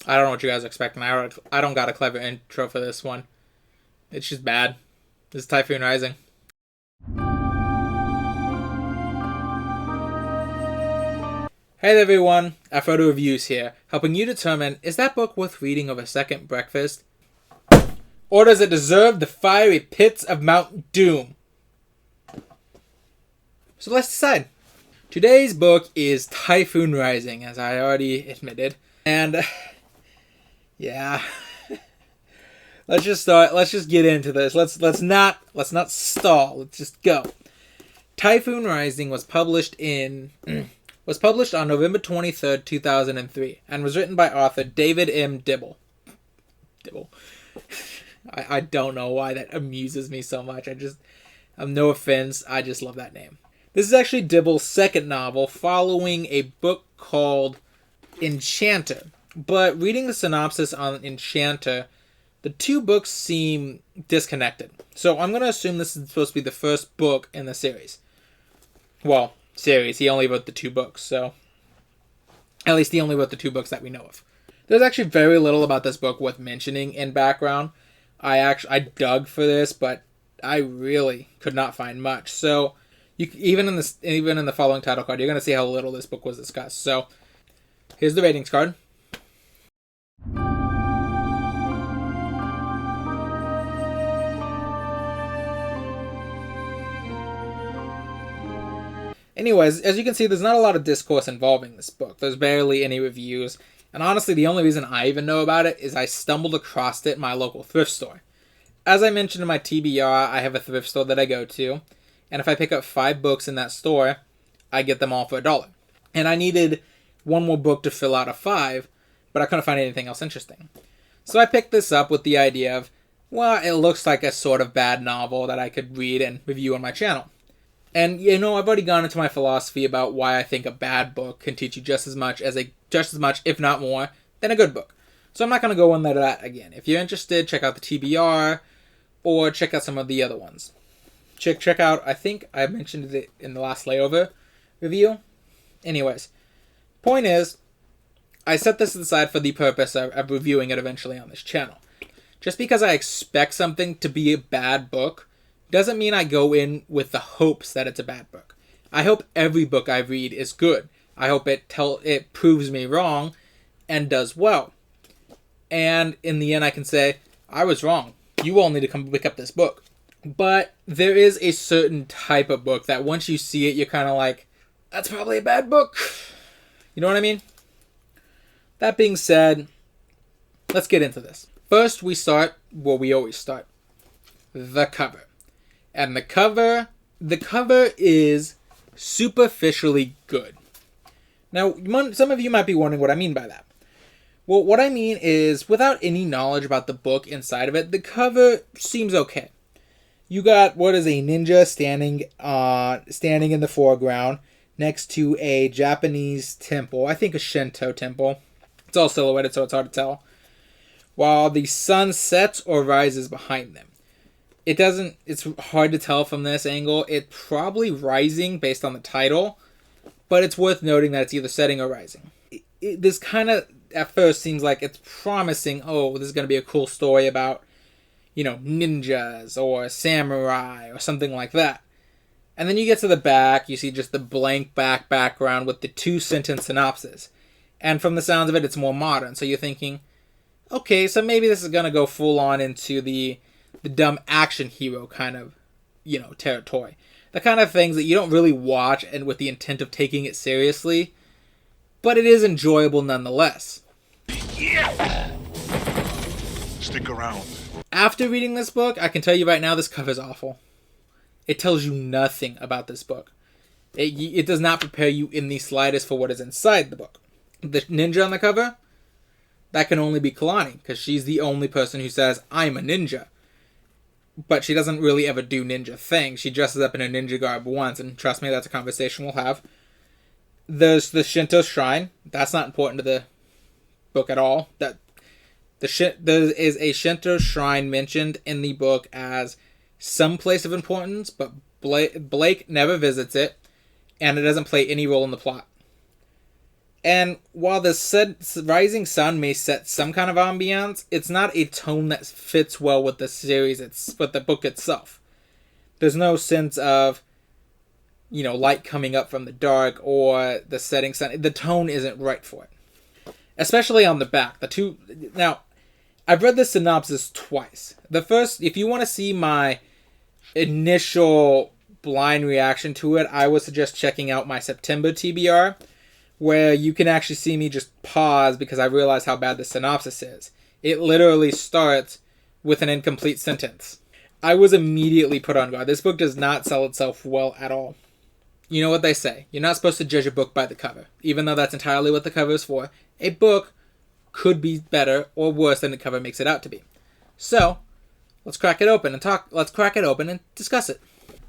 I don't know what you guys are expecting. I don't got a clever intro for this one. It's just bad. This is Typhoon Rising. Hey there everyone, Afrodo Reviews here, helping you determine, is that book worth reading over a second breakfast? Or does it deserve the fiery pits of Mount Doom? So let's decide. Today's book is Typhoon Rising, as I already admitted. And, yeah. Let's just get into this. Let's not stall. Let's just go. Typhoon Rising was published on November 23rd, 2003, and was written by author David M. Dibble. Dibble. I don't know why that amuses me so much. No offense, I just love that name. This is actually Dibble's second novel, following a book called Enchanter. But reading the synopsis on Enchanter, the two books seem disconnected. So I'm going to assume this is supposed to be the first book in the series. Well, series. He only wrote the two books, so at least he only wrote the two books that we know of. There's actually very little about this book worth mentioning in background. I dug for this, but I really could not find much. So even in the following title card, you're going to see how little this book was discussed. So here's the ratings card. Anyways, as you can see, there's not a lot of discourse involving this book. There's barely any reviews. And honestly, the only reason I even know about it is I stumbled across it in my local thrift store. As I mentioned in my TBR, I have a thrift store that I go to. And if I pick up 5 books in that store, I get them all for $1. And I needed one more book to fill out a 5, but I couldn't find anything else interesting. So I picked this up with the idea of, well, it looks like a sort of bad novel that I could read and review on my channel. And, I've already gone into my philosophy about why I think a bad book can teach you just as much, if not more, than a good book. So I'm not going to go into that again. If you're interested, check out the TBR, or check out some of the other ones. Check out, I think I mentioned it in the last layover review. Anyways, point is, I set this aside for the purpose of reviewing it eventually on this channel. Just because I expect something to be a bad book doesn't mean I go in with the hopes that it's a bad book. I hope every book I read is good. I hope it proves me wrong and does well. And in the end I can say, I was wrong. You all need to come pick up this book. But there is a certain type of book that once you see it, you're kind of like, that's probably a bad book. You know what I mean? That being said, let's get into this. First, we start where we always start. The cover. And the cover is superficially good. Now, some of you might be wondering what I mean by that. Well, what I mean is, without any knowledge about the book inside of it, the cover seems okay. You got what is a ninja standing in the foreground next to a Japanese temple. I think a Shinto temple. It's all silhouetted, so it's hard to tell. While the sun sets or rises behind them. It's hard to tell from this angle. It's probably rising based on the title, but it's worth noting that it's either setting or rising. This kind of, at first, seems like it's promising, oh, this is going to be a cool story about, ninjas or samurai or something like that. And then you get to the back, you see just the blank background with the 2-sentence synopsis. And from the sounds of it, it's more modern. So you're thinking, okay, so maybe this is going to go full on into the dumb action hero kind of, territory. The kind of things that you don't really watch and with the intent of taking it seriously, but it is enjoyable nonetheless. Yeah! Stick around. After reading this book, I can tell you right now, this cover is awful. It tells you nothing about this book. It does not prepare you in the slightest for what is inside the book. The ninja on the cover, that can only be Kalani, because she's the only person who says, I'm a ninja. But she doesn't really ever do ninja things. She dresses up in a ninja garb once, and trust me, that's a conversation we'll have. There's the Shinto shrine. That's not important to the book at all. There is a Shinto shrine mentioned in the book as some place of importance, but Blake never visits it, and it doesn't play any role in the plot. And while the rising sun may set some kind of ambiance, it's not a tone that fits well with the series, with the book itself. There's no sense of, light coming up from the dark or the setting sun. The tone isn't right for it. Especially on the back. Now, I've read the synopsis twice. The first, if you want to see my initial blind reaction to it, I would suggest checking out my September TBR, where you can actually see me just pause because I realize how bad the synopsis is. It literally starts with an incomplete sentence. I was immediately put on guard. This book does not sell itself well at all. You know what they say. You're not supposed to judge a book by the cover. Even though that's entirely what the cover is for, a book could be better or worse than the cover makes it out to be. So, let's crack it open and discuss it.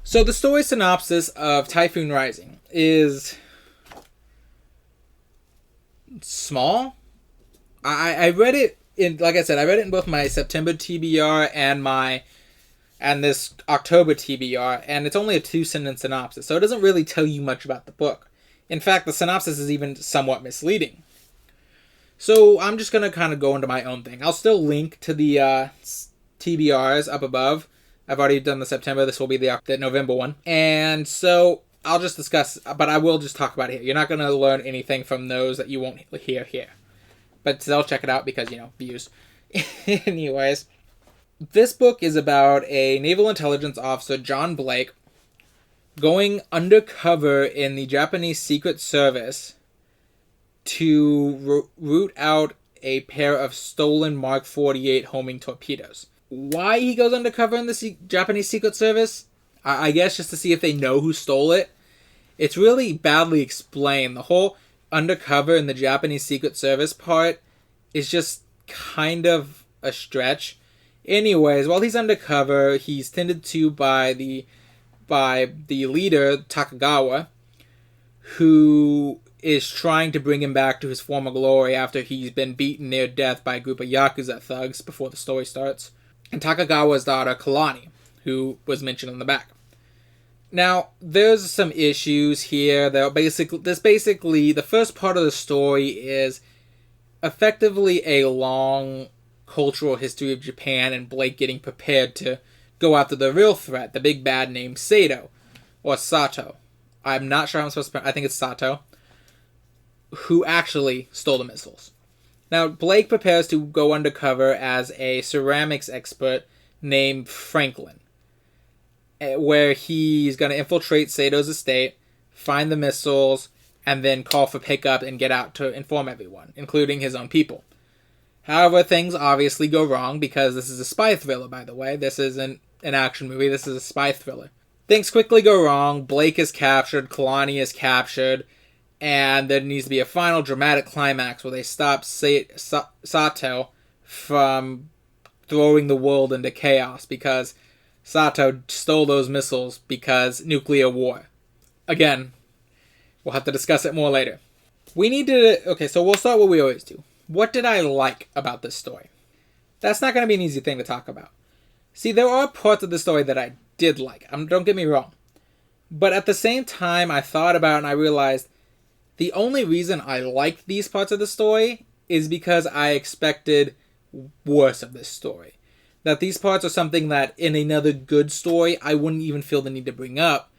So the story synopsis of Typhoon Rising is small. I read it in, like I said, I read it in both my September TBR and this October TBR, and it's only a 2-sentence synopsis, so it doesn't really tell you much about the book. In fact, the synopsis is even somewhat misleading. So I'm just going to kind of go into my own thing. I'll still link to the TBRs up above. I've already done the September. This will be the November one. And so I'll just discuss, but I will just talk about it here. You're not going to learn anything from those that you won't hear here. But still check it out because, views. Anyways, this book is about a naval intelligence officer, John Blake, going undercover in the Japanese Secret Service to root out a pair of stolen Mark 48 homing torpedoes. Why he goes undercover in the Japanese Secret Service? I guess just to see if they know who stole it. It's really badly explained. The whole undercover in the Japanese Secret Service part is just kind of a stretch. Anyways, while he's undercover, he's tended to by the leader, Takagawa, who is trying to bring him back to his former glory after he's been beaten near death by a group of Yakuza thugs before the story starts. And Takagawa's daughter, Kalani, who was mentioned on the back. Now, there's some issues here. Basically, the first part of the story is effectively a long cultural history of Japan and Blake getting prepared to go after the real threat, the big bad named Sato, or Sato. I'm not sure how I'm supposed to pronounce. I think it's Sato, who actually stole the missiles. Now, Blake prepares to go undercover as a ceramics expert named Franklin, where he's going to infiltrate Sato's estate, find the missiles, and then call for pickup and get out to inform everyone, including his own people. However, things obviously go wrong because this is a spy thriller, by the way. This isn't an action movie. This is a spy thriller. Things quickly go wrong. Blake is captured. Kalani is captured. And there needs to be a final dramatic climax where they stop Sato from throwing the world into chaos because Sato stole those missiles because nuclear war. Again, we'll have to discuss it more later. Okay, so we'll start what we always do. What did I like about this story? That's not going to be an easy thing to talk about. See, there are parts of the story that I did like. Don't get me wrong. But at the same time, I thought about it and I realized the only reason I liked these parts of the story is because I expected worse of this story. That these parts are something that in another good story I wouldn't even feel the need to bring up.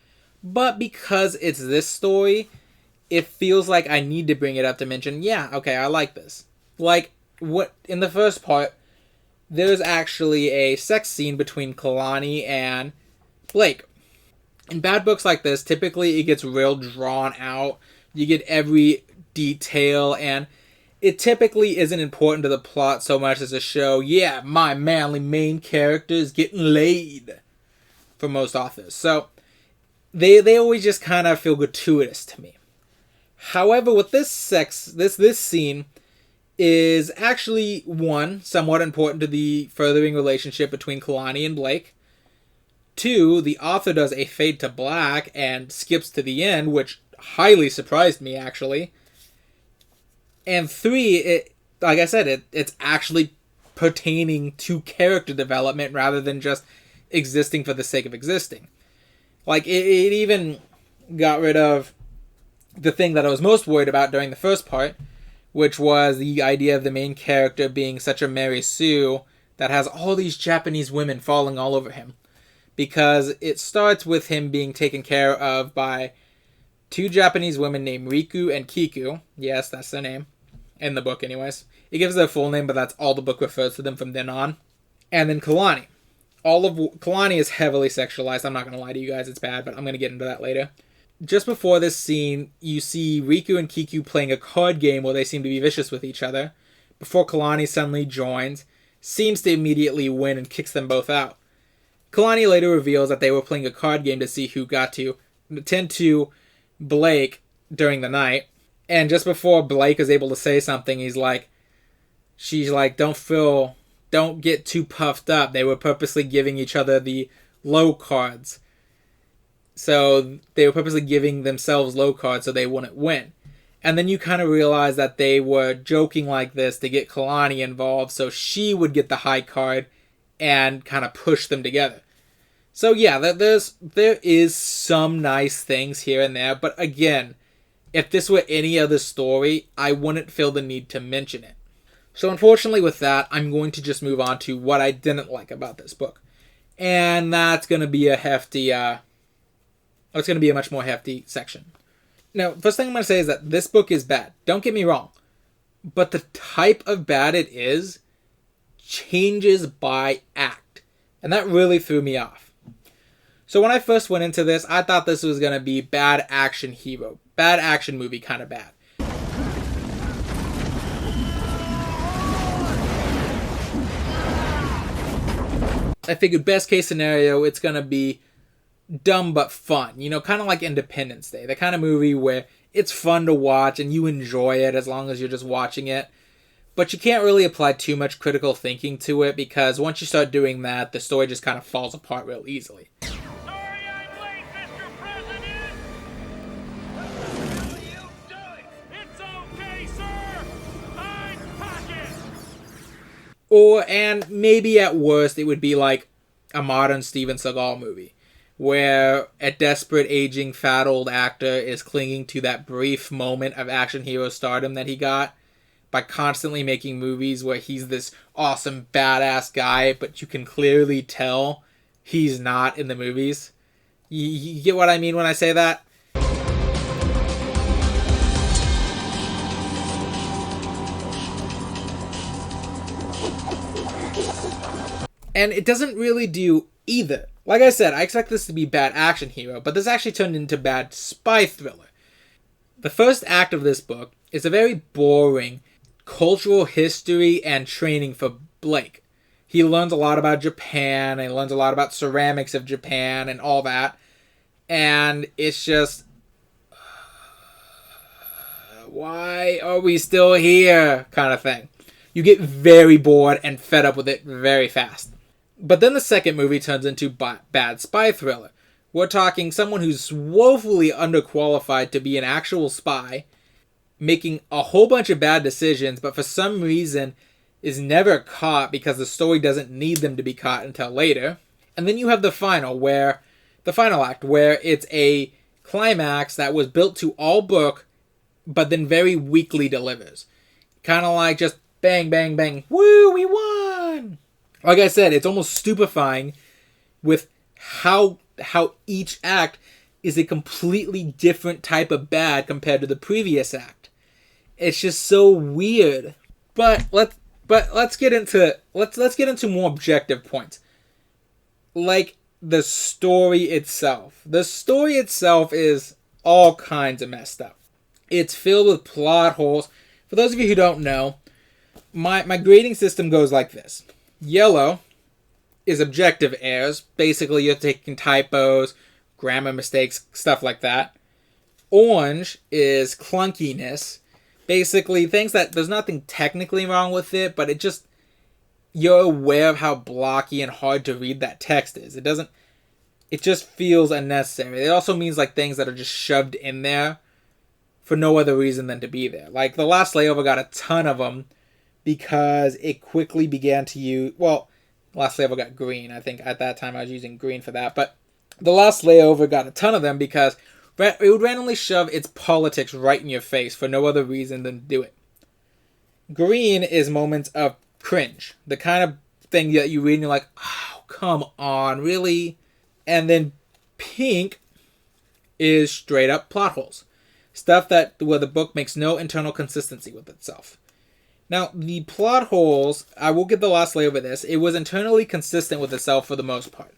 But because it's this story, it feels like I need to bring it up to mention, yeah, okay, I like this. Like, what in the first part, there's actually a sex scene between Kalani and Blake. In bad books like this, typically it gets real drawn out. You get every detail, and it typically isn't important to the plot so much as to show, yeah, my manly main character is getting laid, for most authors. So, they always just kind of feel gratuitous to me. However, with this scene is actually, one, somewhat important to the furthering relationship between Kalani and Blake. Two, the author does a fade to black and skips to the end, which highly surprised me, actually. And three, like I said, it's actually pertaining to character development rather than just existing for the sake of existing. Like, it even got rid of the thing that I was most worried about during the first part, which was the idea of the main character being such a Mary Sue that has all these Japanese women falling all over him. Because it starts with him being taken care of by two Japanese women named Riku and Kiku. Yes, that's their name. In the book, anyways. It gives their full name, but that's all the book refers to them from then on. And then Kalani. Kalani is heavily sexualized. I'm not going to lie to you guys, it's bad, but I'm going to get into that later. Just before this scene, you see Riku and Kiku playing a card game where they seem to be vicious with each other. Before Kalani suddenly joins, seems to immediately win and kicks them both out. Kalani later reveals that they were playing a card game to see who got to tend to Blake during the night. And just before Blake is able to say something, she's like, don't get too puffed up. They were purposely giving each other the low cards. So they were purposely giving themselves low cards so they wouldn't win. And then you kind of realize that they were joking like this to get Kalani involved so she would get the high card and kind of push them together. So yeah, there is some nice things here and there, but again, if this were any other story, I wouldn't feel the need to mention it. So unfortunately with that, I'm going to just move on to what I didn't like about this book. And that's going to be a hefty, it's going to be a much more hefty section. Now, first thing I'm going to say is that this book is bad. Don't get me wrong. But the type of bad it is changes by act. And that really threw me off. So when I first went into this, I thought this was going to be bad action hero. Bad action movie kind of bad. I figured best case scenario, it's going to be dumb but fun. You know, kind of like Independence Day. The kind of movie where it's fun to watch and you enjoy it as long as you're just watching it. But you can't really apply too much critical thinking to it because once you start doing that, the story just kind of falls apart real easily. And maybe at worst, it would be like a modern Steven Seagal movie, where a desperate, aging, fat old actor is clinging to that brief moment of action hero stardom that he got by constantly making movies where he's this awesome, badass guy, but you can clearly tell he's not in the movies. You get what I mean when I say that? And it doesn't really do either. Like I said, I expect this to be bad action hero, but this actually turned into bad spy thriller. The first act of this book is a very boring cultural history and training for Blake. He learns a lot about Japan, and he learns a lot about ceramics of Japan and all that. And it's just, why are we still here kind of thing. You get very bored and fed up with it very fast. But then the second movie turns into bad spy thriller. We're talking someone who's woefully underqualified to be an actual spy, making a whole bunch of bad decisions, but for some reason is never caught because the story doesn't need them to be caught until later. And then you have the final act, where it's a climax that was built to all book, but then very weakly delivers. Kind of like just bang, bang, bang, woo, we won! Like I said, it's almost stupefying with how each act is a completely different type of bad compared to the previous act. It's just so weird. But let's get into more objective points. Like the story itself. The story itself is all kinds of messed up. It's filled with plot holes. For those of you who don't know, my grading system goes like this. Yellow is objective errors. Basically, you're taking typos, grammar mistakes, stuff like that. Orange is clunkiness. Basically, things that there's nothing technically wrong with it, but you're aware of how blocky and hard to read that text is. It just feels unnecessary. It also means like things that are just shoved in there for no other reason than to be there. Like the last layover got a ton of them because it quickly began to use, last layover got green. I think at that time I was using green for that, but the last layover got a ton of them because It would randomly shove its politics right in your face for no other reason than to do it. Green is moments of cringe. The kind of thing that you read and you're like, oh, come on, really? And then pink is straight up plot holes. Stuff where the book makes no internal consistency with itself. Now, the plot holes, I will get the last layer of this, it was internally consistent with itself for the most part.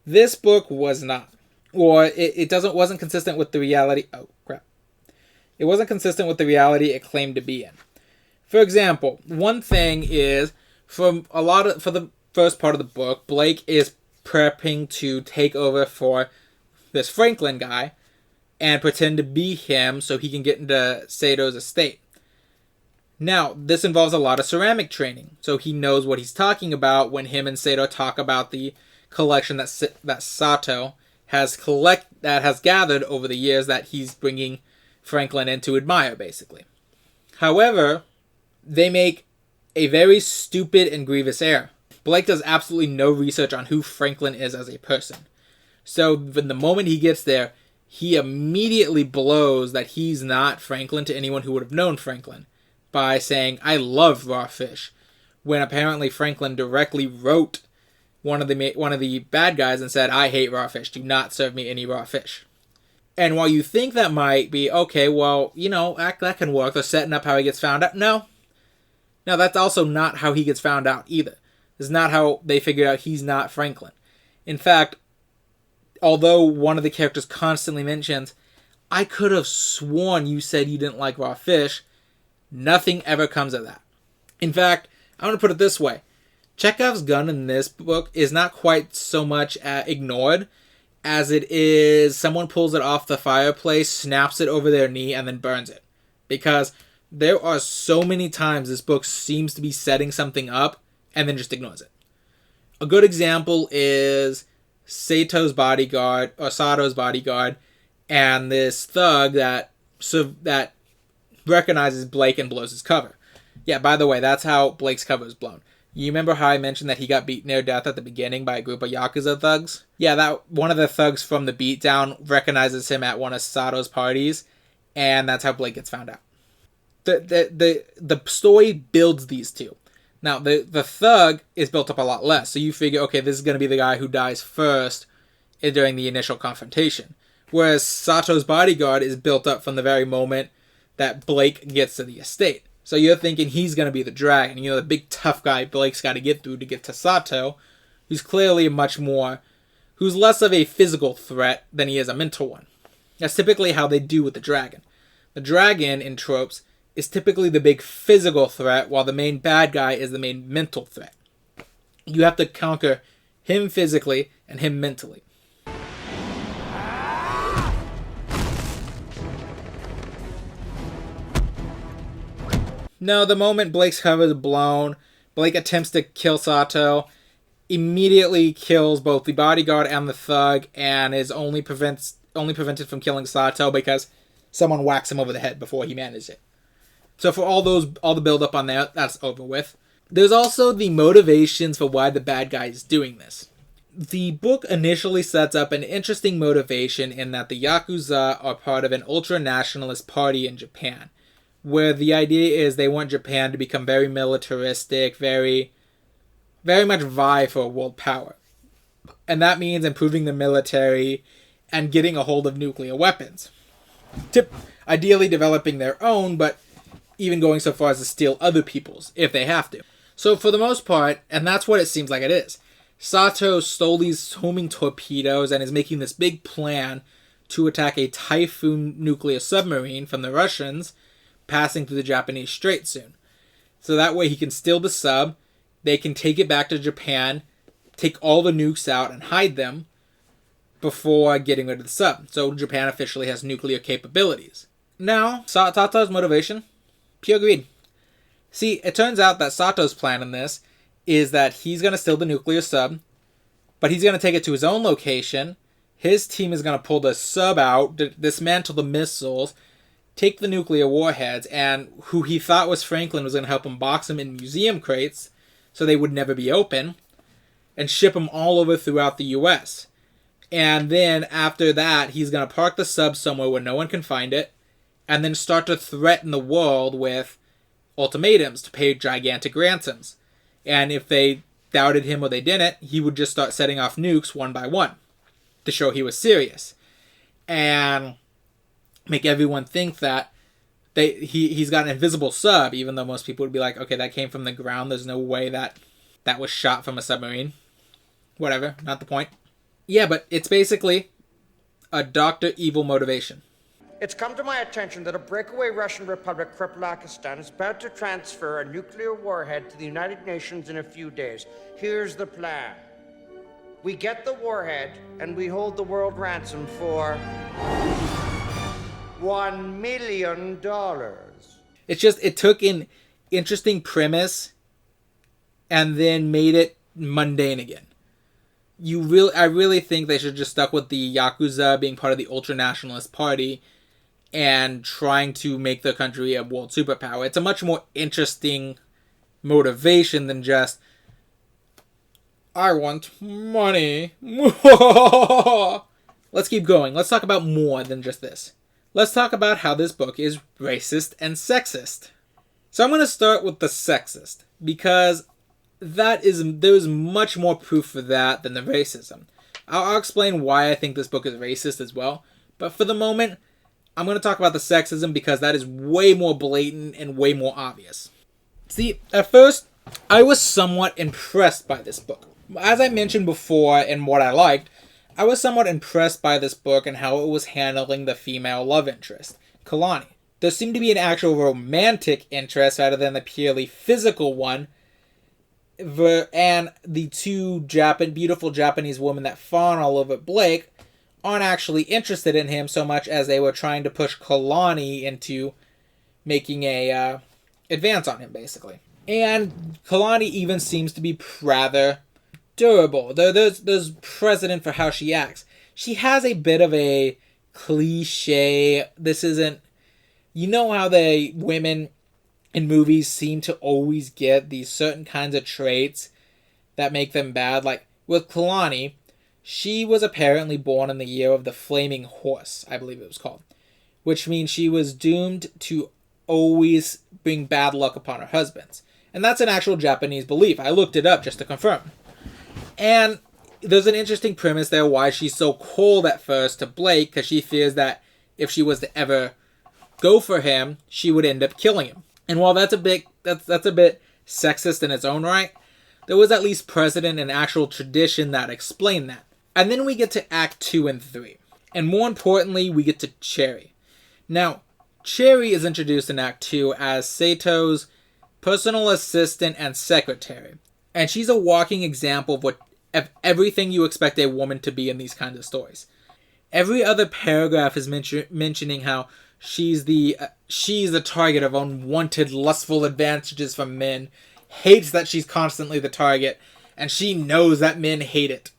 This book was not. Or wasn't consistent with the reality. Oh, crap. It wasn't consistent with the reality it claimed to be in. For example, one thing is, for the first part of the book, Blake is prepping to take over for this Franklin guy and pretend to be him so he can get into Sato's estate. Now, this involves a lot of ceramic training, so he knows what he's talking about when him and Sato talk about the collection that Sato has gathered over the years that he's bringing Franklin in to admire, basically. However, they make a very stupid and grievous error. Blake does absolutely no research on who Franklin is as a person. So, from the moment he gets there, he immediately blows that he's not Franklin to anyone who would have known Franklin by saying, I love raw fish, when apparently Franklin directly wrote one of the bad guys and said, I hate raw fish, do not serve me any raw fish. And while you think that might be, okay, well, that can work, they're setting up how he gets found out. No, that's also not how he gets found out either. This is not how they figured out he's not Franklin. In fact, although one of the characters constantly mentions, I could have sworn you said you didn't like raw fish, nothing ever comes of that. In fact, I'm going to put it this way. Chekhov's gun in this book is not quite so much ignored as it is someone pulls it off the fireplace, snaps it over their knee, and then burns it. Because there are so many times this book seems to be setting something up and then just ignores it. A good example is Sato's bodyguard, and this thug that recognizes Blake and blows his cover. Yeah, by the way, that's how Blake's cover is blown. You remember how I mentioned that he got beat near death at the beginning by a group of Yakuza thugs? Yeah, that one of the thugs from the beatdown recognizes him at one of Sato's parties, and that's how Blake gets found out. The story builds these two. Now, the thug is built up a lot less, so you figure, okay, this is going to be the guy who dies first during the initial confrontation. Whereas Sato's bodyguard is built up from the very moment that Blake gets to the estate. So you're thinking he's going to be the dragon, the big tough guy Blake's got to get through to get to Sato, who's clearly who's less of a physical threat than he is a mental one. That's typically how they do with the dragon. The dragon, in tropes, is typically the big physical threat, while the main bad guy is the main mental threat. You have to conquer him physically and him mentally. No, the moment Blake's cover is blown, Blake attempts to kill Sato, immediately kills both the bodyguard and the thug, and is only prevented from killing Sato because someone whacks him over the head before he managed it. So for all the build up on that, that's over with. There's also the motivations for why the bad guy is doing this. The book initially sets up an interesting motivation in that the Yakuza are part of an ultra-nationalist party in Japan, where the idea is they want Japan to become very militaristic, very, very much vie for world power. And that means improving the military and getting a hold of nuclear weapons. Ideally developing their own, but even going so far as to steal other people's, if they have to. So for the most part, and that's what it seems like it is, Sato stole these homing torpedoes and is making this big plan to attack a Typhoon nuclear submarine from the Russians, passing through the Japanese Strait soon. So that way he can steal the sub, they can take it back to Japan, take all the nukes out and hide them before getting rid of the sub. So Japan officially has nuclear capabilities. Now, Sato's motivation? Pure greed. See, it turns out that Sato's plan in this is that he's going to steal the nuclear sub, but he's going to take it to his own location. His team is going to pull the sub out, dismantle the missiles, take the nuclear warheads, and who he thought was Franklin was going to help him box them in museum crates so they would never be open, and ship them all over throughout the U.S. And then after that, he's going to park the sub somewhere where no one can find it, and then start to threaten the world with ultimatums to pay gigantic ransoms. And if they doubted him or they didn't, he would just start setting off nukes one by one to show he was serious. And make everyone think that he's got an invisible sub, even though most people would be like, okay, that came from the ground. There's no way that was shot from a submarine. Whatever, not the point. Yeah, but it's basically a Dr. Evil motivation. It's come to my attention that a breakaway Russian republic, Krepelakistan, is about to transfer a nuclear warhead to the United Nations in a few days. Here's the plan. We get the warhead, and we hold the world ransom for $1 million. It's just, it took an interesting premise and then made it mundane again. I really think they should just stuck with the Yakuza being part of the ultra-nationalist party and trying to make the country a world superpower. It's a much more interesting motivation than just, I want money. Let's keep going. Let's talk about more than just this. Let's talk about how this book is racist and sexist. So I'm going to start with the sexist, because there's much more proof for that than the racism. I'll explain why I think this book is racist as well, but for the moment, I'm going to talk about the sexism because that is way more blatant and way more obvious. See, at first, I was somewhat impressed by this book. As I mentioned before in what I liked, I was somewhat impressed by this book and how it was handling the female love interest, Kalani. There seemed to be an actual romantic interest rather than the purely physical one, and the two beautiful Japanese women that fawn all over Blake aren't actually interested in him so much as they were trying to push Kalani into making a advance on him, basically. And Kalani even seems to be rather durable. There's precedent for how she acts. She has a bit of a cliche, this isn't... You know how the women in movies seem to always get these certain kinds of traits that make them bad? Like, with Kalani, she was apparently born in the year of the Flaming Horse, I believe it was called. Which means she was doomed to always bring bad luck upon her husbands. And that's an actual Japanese belief. I looked it up just to confirm. And there's an interesting premise there why she's so cold at first to Blake, because she fears that if she was to ever go for him, she would end up killing him. And while that's a bit sexist in its own right, there was at least precedent and actual tradition that explained that. And then we get to Act 2 and 3. And more importantly, we get to Cherry. Now, Cherry is introduced in Act 2 as Sato's personal assistant and secretary. And she's a walking example of everything you expect a woman to be in these kinds of stories. Every other paragraph is mentioning how she's the target of unwanted lustful advantages from men, hates that she's constantly the target, and she knows that men hate it.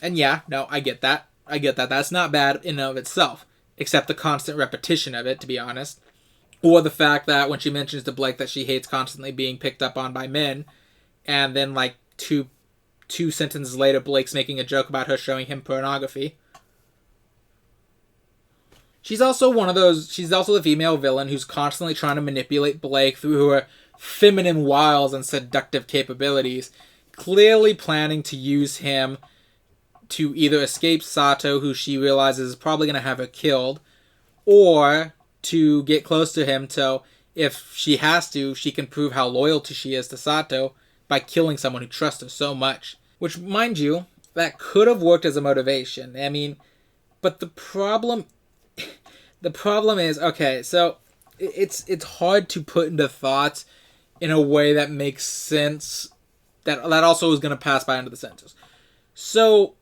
And yeah, no, I get that. That's not bad in and of itself, except the constant repetition of it, to be honest. Or the fact that when she mentions to Blake that she hates constantly being picked up on by men, and then like two sentences later, Blake's making a joke about her showing him pornography. She's also the female villain who's constantly trying to manipulate Blake through her feminine wiles and seductive capabilities, clearly planning to use him to either escape Sato, who she realizes is probably going to have her killed, or to get close to him so if she has to, she can prove how loyal she is to Sato by killing someone who trusts her so much. Which, mind you, that could have worked as a motivation. I mean, but the problem is, okay, so it's hard to put into thoughts in a way that makes sense, that also is going to pass by under the sentence. So,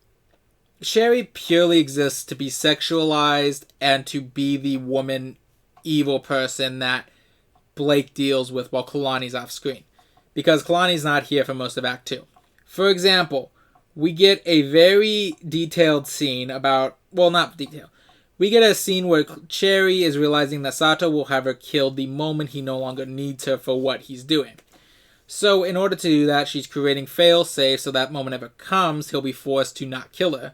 Sherry purely exists to be sexualized and to be the woman evil person that Blake deals with while Kalani's off screen. Because Kalani's not here for most of Act 2. For example, we get a very detailed scene about... Well, not detailed. We get a scene where Cherry is realizing that Sato will have her killed the moment he no longer needs her for what he's doing. So, in order to do that, she's creating fail-safe so that moment ever comes, he'll be forced to not kill her.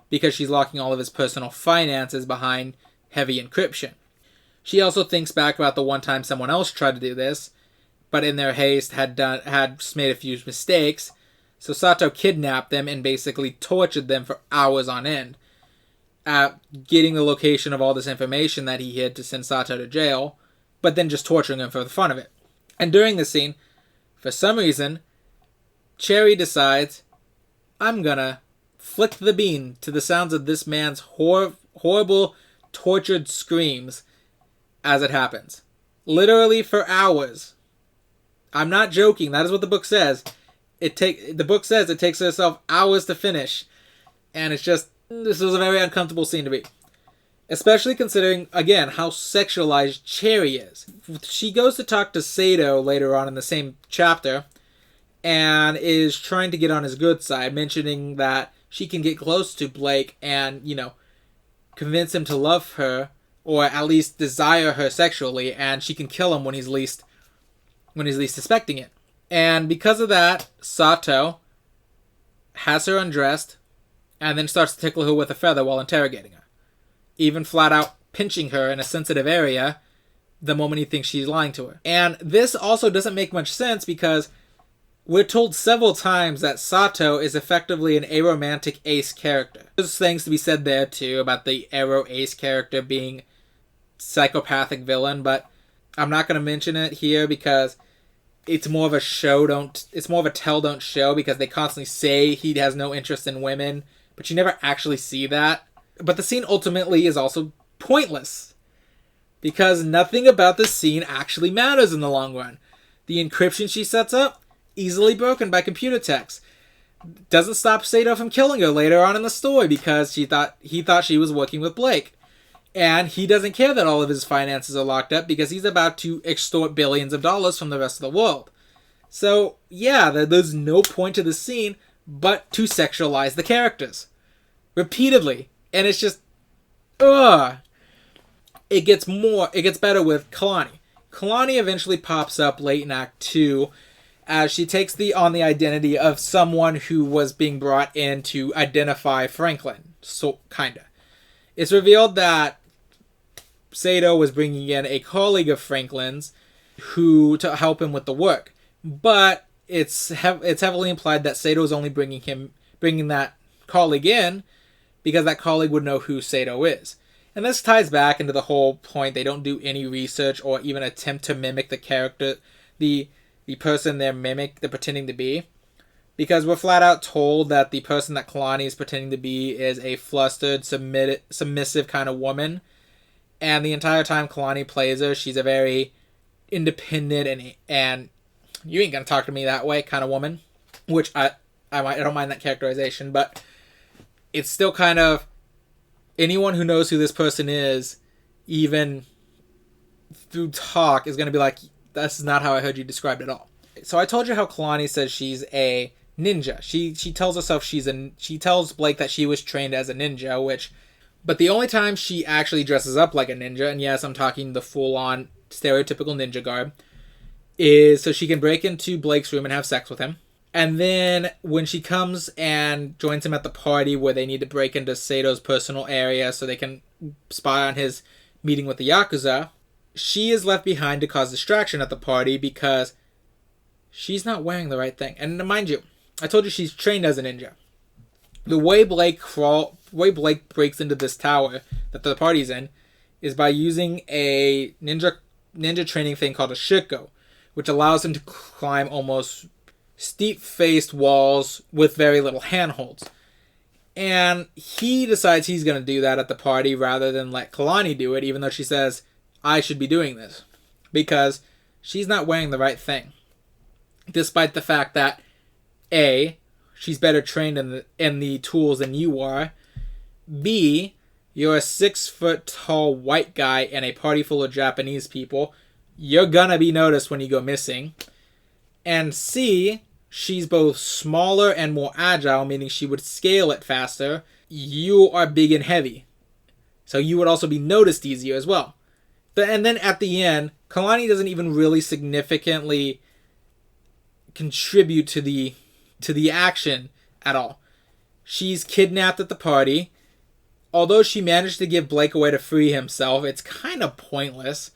because she's locking all of his personal finances behind heavy encryption. She also thinks back about the one time someone else tried to do this, but in their haste had made a few mistakes. So Sato kidnapped them and basically tortured them for hours on end, getting the location of all this information that he hid to send Sato to jail, but then just torturing him for the fun of it. And during this scene, for some reason, Cherry decides, I'm gonna flick the bean to the sounds of this man's horrible, tortured screams as it happens. Literally for hours. I'm not joking, that is what the book says. The book says it takes herself hours to finish. And it's just, this was a very uncomfortable scene to be. Especially considering, again, how sexualized Cherry is. She goes to talk to Sato later on in the same chapter, and is trying to get on his good side, mentioning that she can get close to Blake and, convince him to love her, or at least desire her sexually, and she can kill him when he's least suspecting it. And because of that, Sato has her undressed, and then starts to tickle her with a feather while interrogating her. Even flat out pinching her in a sensitive area the moment he thinks she's lying to her. And this also doesn't make much sense because we're told several times that Sato is effectively an aromantic ace character. There's things to be said there too about the aro ace character being psychopathic villain, but I'm not going to mention it here because it's more of a it's more of a tell don't show, because they constantly say he has no interest in women, but you never actually see that. But the scene ultimately is also pointless, because nothing about this scene actually matters in the long run. The encryption she sets up, easily broken by computer techs. Doesn't stop Sato from killing her later on in the story because he thought she was working with Blake. And he doesn't care that all of his finances are locked up because he's about to extort billions of dollars from the rest of the world. So, yeah, there's no point to the scene but to sexualize the characters. Repeatedly. And it's just, ugh. It gets better with Kalani. Kalani eventually pops up late in Act 2 as she takes on the identity of someone who was being brought in to identify Franklin. So, kinda. It's revealed that Sato was bringing in a colleague of Franklin's to help him with the work. But it's heavily implied that Sato is only bringing that colleague in because that colleague would know who Sato is. And this ties back into the whole point they don't do any research or even attempt to mimic the character, the person they're pretending to be. Because we're flat out told that the person that Kalani is pretending to be is a flustered, submissive kind of woman. And the entire time Kalani plays her, she's a very independent and you ain't gonna talk to me that way kind of woman. Which I don't mind that characterization, but it's still kind of, anyone who knows who this person is, even through talk, is gonna be like, this is not how I heard you described it at all. So I told you how Kalani says she's a ninja. She tells herself she tells Blake that she was trained as a ninja, but the only time she actually dresses up like a ninja, and yes, I'm talking the full-on stereotypical ninja garb, is so she can break into Blake's room and have sex with him. And then when she comes and joins him at the party where they need to break into Sato's personal area so they can spy on his meeting with the Yakuza, she is left behind to cause distraction at the party because she's not wearing the right thing. And mind you, I told you she's trained as a ninja. The way Blake breaks into this tower that the party's in is by using a ninja training thing called a shiko, which allows him to climb almost steep-faced walls with very little handholds. And he decides he's going to do that at the party rather than let Kalani do it, even though she says, I should be doing this. Because she's not wearing the right thing. Despite the fact that, A, she's better trained in the tools than you are. B, you're a 6-foot-tall white guy in a party full of Japanese people. You're gonna be noticed when you go missing. And C, she's both smaller and more agile, meaning she would scale it faster. You are big and heavy, so you would also be noticed easier as well. And then at the end, Kalani doesn't even really significantly contribute to the action at all. She's kidnapped at the party, although she managed to give Blake away to free himself, it's kind of pointless.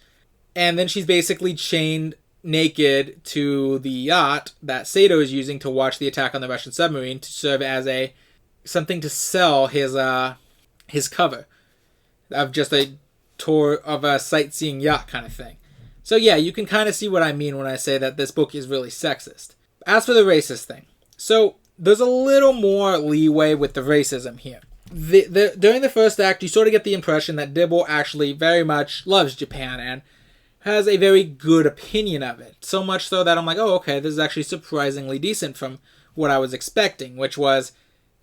And then she's basically chained naked to the yacht that Sato is using to watch the attack on the Russian submarine to serve as something to sell his cover of just a tour of a sightseeing yacht kind of thing. So yeah, you can kind of see what I mean when I say that this book is really sexist. As for the racist thing, so there's a little more leeway with the racism here. During the first act, you sort of get the impression that Dibble actually very much loves Japan and has a very good opinion of it. So much so that I'm like, oh, okay, this is actually surprisingly decent from what I was expecting, which was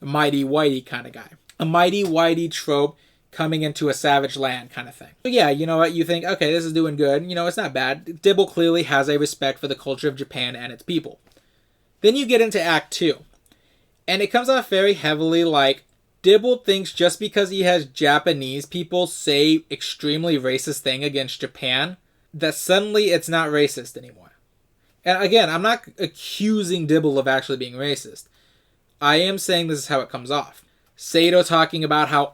a mighty whitey kind of guy. A mighty whitey trope coming into a savage land kind of thing. So yeah, you know what? You think, okay, this is doing good. You know, it's not bad. Dibble clearly has a respect for the culture of Japan and its people. Then you get into Act 2. And it comes off very heavily like Dibble thinks just because he has Japanese people say extremely racist thing against Japan, that suddenly it's not racist anymore. And again, I'm not accusing Dibble of actually being racist. I am saying this is how it comes off. Sato talking about how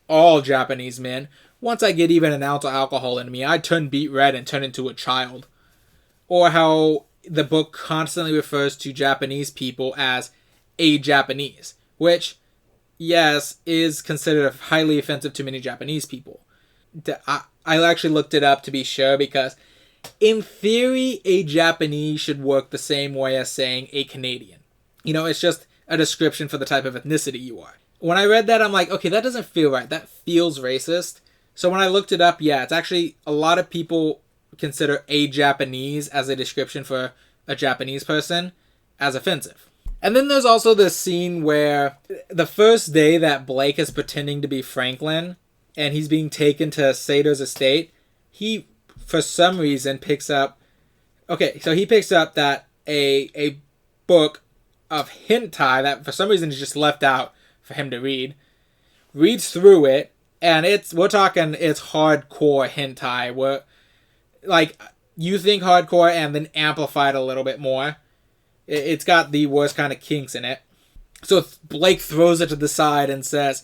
all Japanese men, once I get even an ounce of alcohol in me, I turn beet red and turn into a child. Or how the book constantly refers to Japanese people as a Japanese, which, yes, is considered highly offensive to many Japanese people. I actually looked it up to be sure because, in theory, a Japanese should work the same way as saying a Canadian. You know, it's just a description for the type of ethnicity you are. When I read that, I'm like, okay, that doesn't feel right. That feels racist. So when I looked it up, yeah, it's actually a lot of people consider a Japanese as a description for a Japanese person as offensive. And then there's also this scene where the first day that Blake is pretending to be Franklin and he's being taken to Sato's estate, he, for some reason, picks up that a book of hentai that for some reason is just left out for him to read, reads through it, and we're talking it's hardcore hentai, where, like, you think hardcore and then amplified a little bit more. It's got the worst kind of kinks in it. So Blake throws it to the side and says,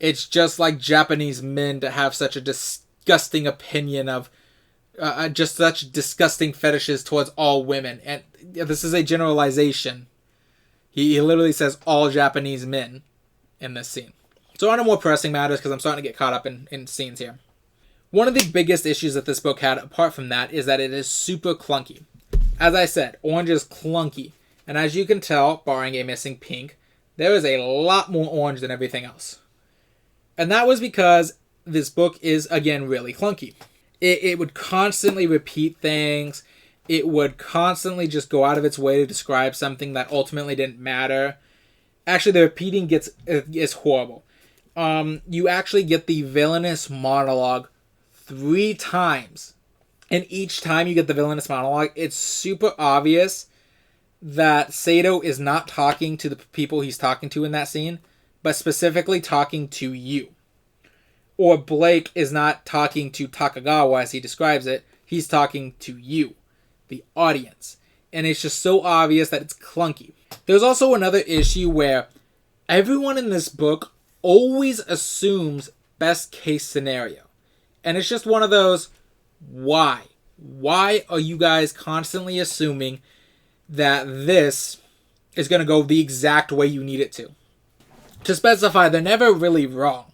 it's just like Japanese men to have such a disgusting opinion of just such disgusting fetishes towards all women. And this is a generalization. He literally says all Japanese men in this scene. So on to more pressing matters, because I'm starting to get caught up in scenes here. One of the biggest issues that this book had, apart from that, is that it is super clunky. As I said, orange is clunky. And as you can tell, barring a missing pink, there is a lot more orange than everything else. And that was because this book is, again, really clunky. It would constantly repeat things. It would constantly just go out of its way to describe something that ultimately didn't matter. Actually, the repeating is horrible. You actually get the villainous monologue 3 times. And each time you get the villainous monologue, it's super obvious that Sato is not talking to the people he's talking to in that scene, but specifically talking to you. Or Blake is not talking to Takagawa as he describes it, he's talking to you, the audience. And it's just so obvious that it's clunky. There's also another issue where everyone in this book always assumes best case scenario. And it's just one of those, why? Why are you guys constantly assuming that this is going to go the exact way you need it to? To specify, they're never really wrong.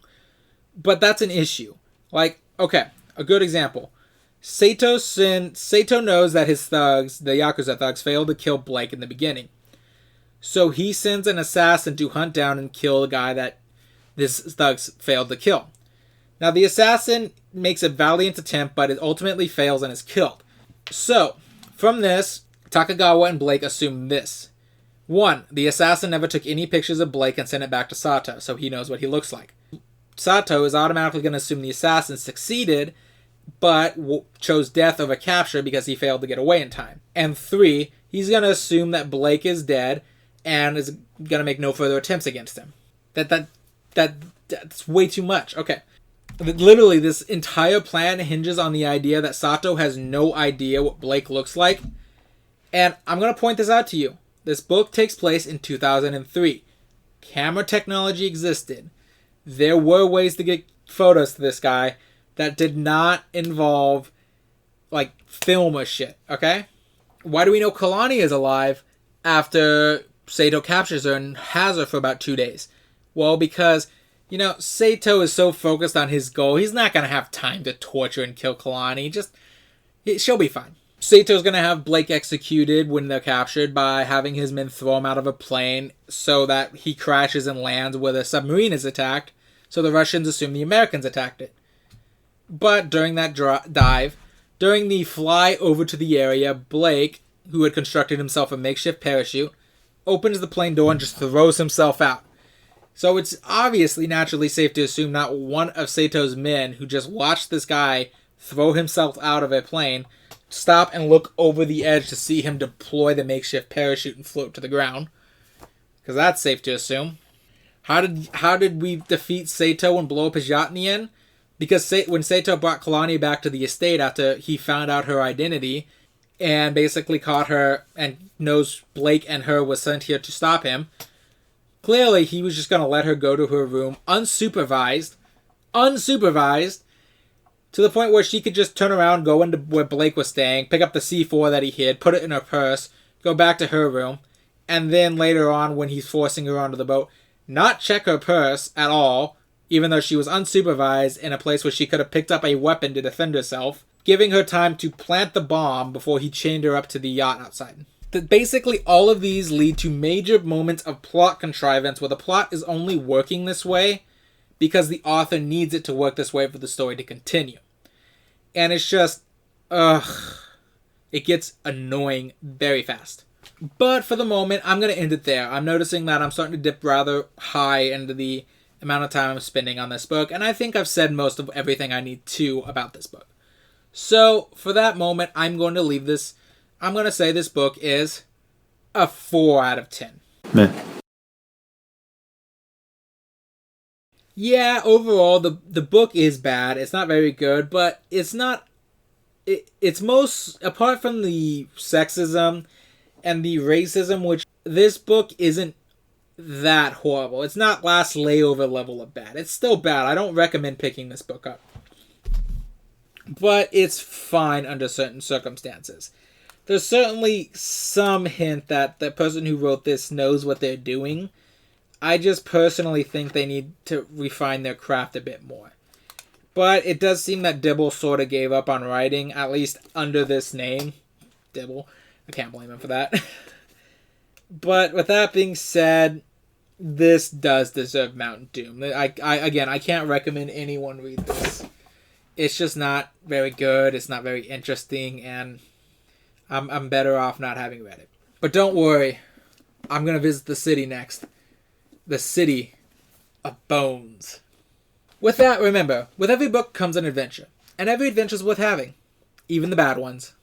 But that's an issue. Like, okay, a good example. Sato knows that his thugs, the Yakuza thugs, failed to kill Blake in the beginning. So he sends an assassin to hunt down and kill the guy that this thugs failed to kill. Now, the assassin makes a valiant attempt, but it ultimately fails and is killed. So, from this, Takagawa and Blake assume this. 1, the assassin never took any pictures of Blake and sent it back to Sato, so he knows what he looks like. Sato is automatically going to assume the assassin succeeded, but chose death over capture because he failed to get away in time. And 3, he's going to assume that Blake is dead and is going to make no further attempts against him. That's way too much. Okay. Literally, this entire plan hinges on the idea that Sato has no idea what Blake looks like. And I'm going to point this out to you. This book takes place in 2003. Camera technology existed. there were ways to get photos to this guy that did not involve, like, film or shit, okay? Why do we know Kalani is alive after Sato captures her and has her for about 2 days? Well, because, Sato is so focused on his goal, he's not going to have time to torture and kill Kalani. She'll be fine. Sato's going to have Blake executed when they're captured by having his men throw him out of a plane so that he crashes and lands where the submarine is attacked, so the Russians assume the Americans attacked it. But during that dive, during the fly over to the area, Blake, who had constructed himself a makeshift parachute, opens the plane door and just throws himself out. So it's obviously naturally safe to assume not one of Sato's men who just watched this guy throw himself out of a plane stop and look over the edge to see him deploy the makeshift parachute and float to the ground. Because that's safe to assume. How did we defeat Sato and blow up his yacht in the end? Because when Sato brought Kalani back to the estate after he found out her identity and basically caught her and knows Blake and her was sent here to stop him, clearly he was just going to let her go to her room unsupervised, to the point where she could just turn around, go into where Blake was staying, pick up the C4 that he hid, put it in her purse, go back to her room, and then later on when he's forcing her onto the boat, not check her purse at all, even though she was unsupervised in a place where she could have picked up a weapon to defend herself, giving her time to plant the bomb before he chained her up to the yacht outside. Basically, all of these lead to major moments of plot contrivance where the plot is only working this way because the author needs it to work this way for the story to continue. And it's just, it gets annoying very fast. But for the moment, I'm going to end it there. I'm noticing that I'm starting to dip rather high into the amount of time I'm spending on this book, and I think I've said most of everything I need to about this book. So, for that moment, I'm going to leave this. I'm going to say this book is a 4 out of 10. Meh. Yeah, overall, the book is bad. It's not very good, but it's not... It's most... Apart from the sexism and the racism, which this book isn't that horrible. It's not Last Layover level of bad. It's still bad. I don't recommend picking this book up. But it's fine under certain circumstances. There's certainly some hint that the person who wrote this knows what they're doing. I just personally think they need to refine their craft a bit more. But it does seem that Dibble sort of gave up on writing, at least under this name. Dibble. I can't blame him for that. But with that being said, this does deserve Mount Doom. I can't recommend anyone read this. It's just not very good. It's not very interesting, and I'm better off not having read it. But don't worry. I'm going to visit the city next. The City of Bones. With that, remember, with every book comes an adventure. And every adventure is worth having. Even the bad ones.